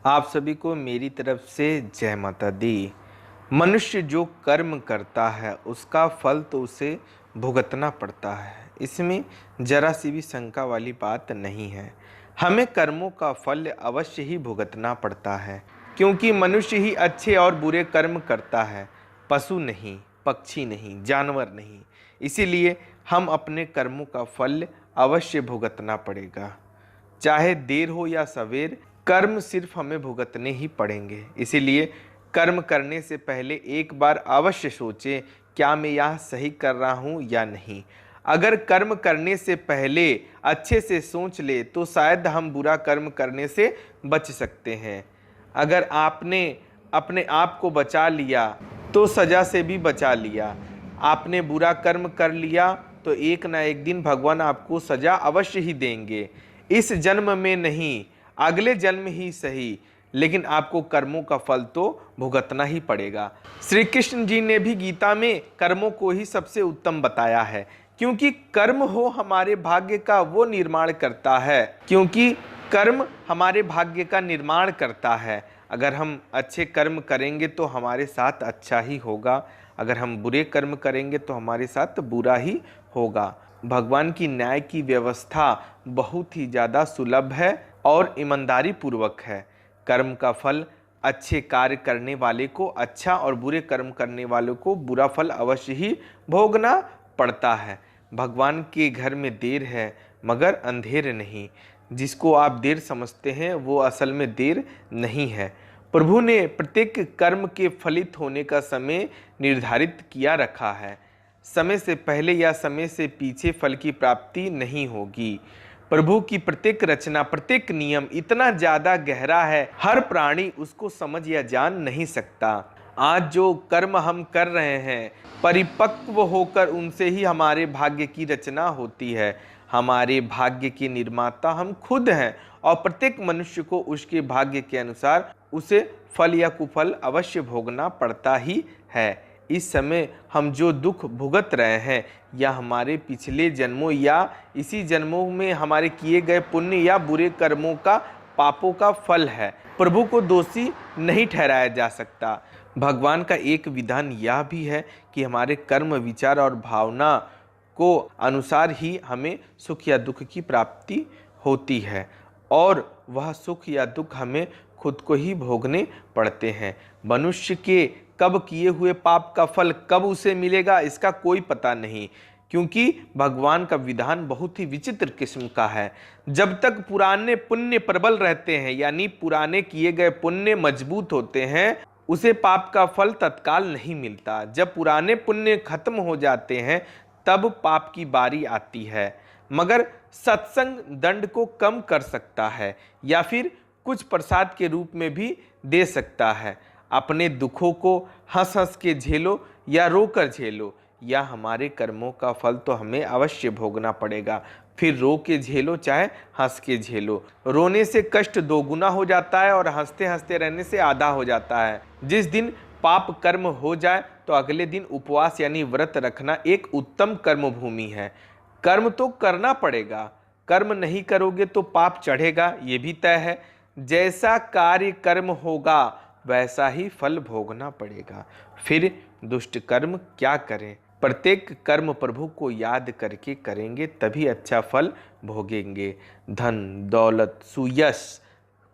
आप सभी को मेरी तरफ से जय माता दी। मनुष्य जो कर्म करता है उसका फल तो उसे भुगतना पड़ता है, इसमें जरा सी भी शंका वाली बात नहीं है। हमें कर्मों का फल अवश्य ही भुगतना पड़ता है, क्योंकि मनुष्य ही अच्छे और बुरे कर्म करता है, पशु नहीं, पक्षी नहीं, जानवर नहीं। इसीलिए हम अपने कर्मों का फल अवश्य भुगतना पड़ेगा, चाहे देर हो या सवेर। कर्म सिर्फ हमें भुगतने ही पड़ेंगे। इसीलिए कर्म करने से पहले एक बार अवश्य सोचें, क्या मैं यह सही कर रहा हूँ या नहीं। अगर कर्म करने से पहले अच्छे से सोच ले तो शायद हम बुरा कर्म करने से बच सकते हैं। अगर आपने अपने आप को बचा लिया तो सजा से भी बचा लिया। आपने बुरा कर्म कर लिया तो एक ना एक दिन भगवान आपको सजा अवश्य ही देंगे। इस जन्म में नहीं, अगले जन्म ही सही, लेकिन आपको कर्मों का फल तो भुगतना ही पड़ेगा। श्री कृष्ण जी ने भी गीता में कर्मों को ही सबसे उत्तम बताया है, क्योंकि कर्म हो हमारे भाग्य का वो निर्माण करता है। क्योंकि कर्म हमारे भाग्य का निर्माण करता है। अगर हम अच्छे कर्म करेंगे तो हमारे साथ अच्छा ही होगा, अगर हम बुरे कर्म करेंगे तो हमारे साथ बुरा ही होगा। भगवान की न्याय की व्यवस्था बहुत ही ज़्यादा सुलभ है और ईमानदारी पूर्वक है। कर्म का फल अच्छे कार्य करने वाले को अच्छा और बुरे कर्म करने वालों को बुरा फल अवश्य ही भोगना पड़ता है। भगवान के घर में देर है मगर अंधेर नहीं। जिसको आप देर समझते हैं वो असल में देर नहीं है। प्रभु ने प्रत्येक कर्म के फलित होने का समय निर्धारित किया रखा है। समय से पहले या समय से पीछे फल की प्राप्ति नहीं होगी। प्रभु की प्रत्येक रचना, प्रत्येक नियम इतना ज्यादा गहरा है, हर प्राणी उसको समझ या जान नहीं सकता। आज जो कर्म हम कर रहे हैं, परिपक्व होकर उनसे ही हमारे भाग्य की रचना होती है। हमारे भाग्य के निर्माता हम खुद हैं और प्रत्येक मनुष्य को उसके भाग्य के अनुसार उसे फल या कुफल अवश्य भोगना पड़ता ही है। इस समय हम जो दुख भुगत रहे हैं या हमारे पिछले जन्मों या इसी जन्मों में हमारे किए गए पुण्य या बुरे कर्मों का, पापों का फल है। प्रभु को दोषी नहीं ठहराया जा सकता। भगवान का एक विधान यह भी है कि हमारे कर्म, विचार और भावना को अनुसार ही हमें सुख या दुख की प्राप्ति होती है, और वह सुख या दुख हमें खुद को ही भोगने पड़ते हैं। मनुष्य के कब किए हुए पाप का फल कब उसे मिलेगा इसका कोई पता नहीं, क्योंकि भगवान का विधान बहुत ही विचित्र किस्म का है। जब तक पुराने पुण्य प्रबल रहते हैं, यानी पुराने किए गए पुण्य मजबूत होते हैं, उसे पाप का फल तत्काल नहीं मिलता। जब पुराने पुण्य खत्म हो जाते हैं तब पाप की बारी आती है। मगर सत्संग दंड को कम कर सकता है या फिर कुछ प्रसाद के रूप में भी दे सकता है। अपने दुखों को हंस हंस के झेलो या रोकर झेलो, या हमारे कर्मों का फल तो हमें अवश्य भोगना पड़ेगा। फिर रो के झेलो चाहे हंस के झेलो। रोने से कष्ट दोगुना हो जाता है और हंसते हंसते रहने से आधा हो जाता है। जिस दिन पाप कर्म हो जाए तो अगले दिन उपवास यानी व्रत रखना एक उत्तम कर्म भूमि है। कर्म तो करना पड़ेगा, कर्म नहीं करोगे तो पाप चढ़ेगा, ये भी तय है। जैसा कार्य कर्म होगा वैसा ही फल भोगना पड़ेगा। फिर दुष्ट कर्म क्या करें? प्रत्येक कर्म प्रभु को याद करके करेंगे तभी अच्छा फल भोगेंगे। धन दौलत, सुयश,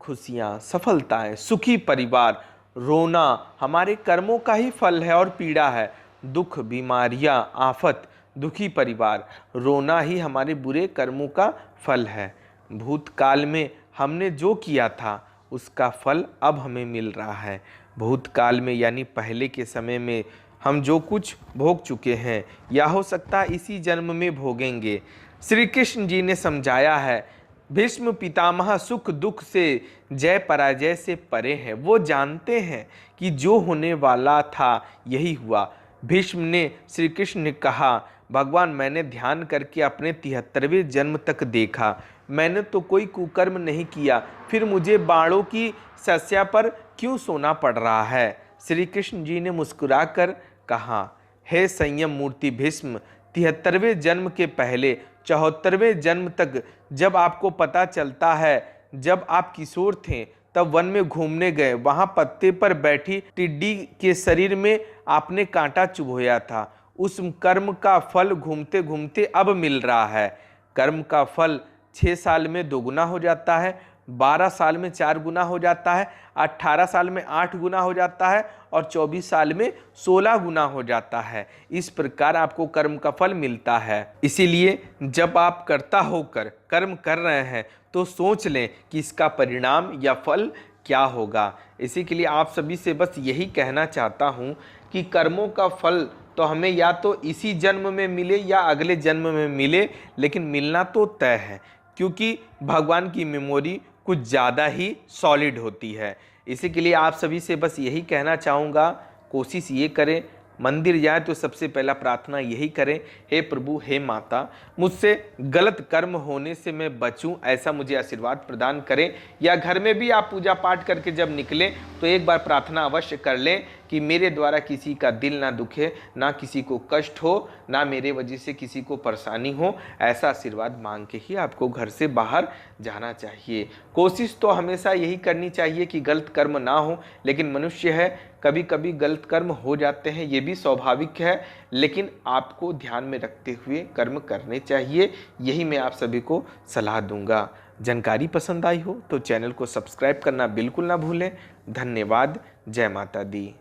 खुशियाँ, सफलताएं, सुखी परिवार, रोना हमारे कर्मों का ही फल है और पीड़ा है। दुख, बीमारियां, आफत, दुखी परिवार, रोना ही हमारे बुरे कर्मों का फल है। भूतकाल में हमने जो किया था उसका फल अब हमें मिल रहा है। भूतकाल में यानी पहले के समय में हम जो कुछ भोग चुके हैं या हो सकता है इसी जन्म में भोगेंगे। श्री कृष्ण जी ने समझाया है, भीष्म पितामह सुख दुख से, जय पराजय से परे हैं। वो जानते हैं कि जो होने वाला था यही हुआ। भीष्म ने श्री कृष्ण ने कहा, भगवान मैंने ध्यान करके अपने 73वें जन्म तक देखा, मैंने तो कोई कुकर्म नहीं किया, फिर मुझे बाणों की शस्या पर क्यों सोना पड़ रहा है? श्री कृष्ण जी ने मुस्कुराकर कहा, हे संयम मूर्ति भीष्म, 73वें जन्म के पहले 74वें जन्म तक जब आपको पता चलता है, जब आप किशोर थे तब वन में घूमने गए, वहां पत्ते पर बैठी टिड्डी के शरीर में आपने कांटा चुभोया था। उस कर्म का फल घूमते घूमते अब मिल रहा है। कर्म का फल 6 साल में 2 गुना हो जाता है, 12 साल में 4 गुना हो जाता है, 18 साल में 8 गुना हो जाता है और 24 साल में 16 गुना हो जाता है। इस प्रकार आपको कर्म का फल मिलता है। इसीलिए जब आप कर्ता होकर कर्म कर रहे हैं तो सोच लें कि इसका परिणाम या फल क्या होगा। इसी के लिए आप सभी से बस यही कहना चाहता हूँ कि कर्मों का फल तो हमें या तो इसी जन्म में मिले या अगले जन्म में मिले, लेकिन मिलना तो तय है, क्योंकि भगवान की मेमोरी कुछ ज़्यादा ही सॉलिड होती है। इसी के लिए आप सभी से बस यही कहना चाहूँगा, कोशिश ये करें, मंदिर जाए तो सबसे पहला प्रार्थना यही करें, हे प्रभु हे माता, मुझसे गलत कर्म होने से मैं बचूं, ऐसा मुझे आशीर्वाद प्रदान करें। या घर में भी आप पूजा पाठ करके जब निकलें तो एक बार प्रार्थना अवश्य कर लें कि मेरे द्वारा किसी का दिल ना दुखे, ना किसी को कष्ट हो, ना मेरे वजह से किसी को परेशानी हो। ऐसा आशीर्वाद मांग के ही आपको घर से बाहर जाना चाहिए। कोशिश तो हमेशा यही करनी चाहिए कि गलत कर्म ना हो, लेकिन मनुष्य है, कभी कभी गलत कर्म हो जाते हैं, ये भी स्वाभाविक है, लेकिन आपको ध्यान में रखते हुए कर्म करने चाहिए। यही मैं आप सभी को सलाह दूंगा। जानकारी पसंद आई हो तो चैनल को सब्सक्राइब करना बिल्कुल ना भूलें। धन्यवाद। जय माता दी।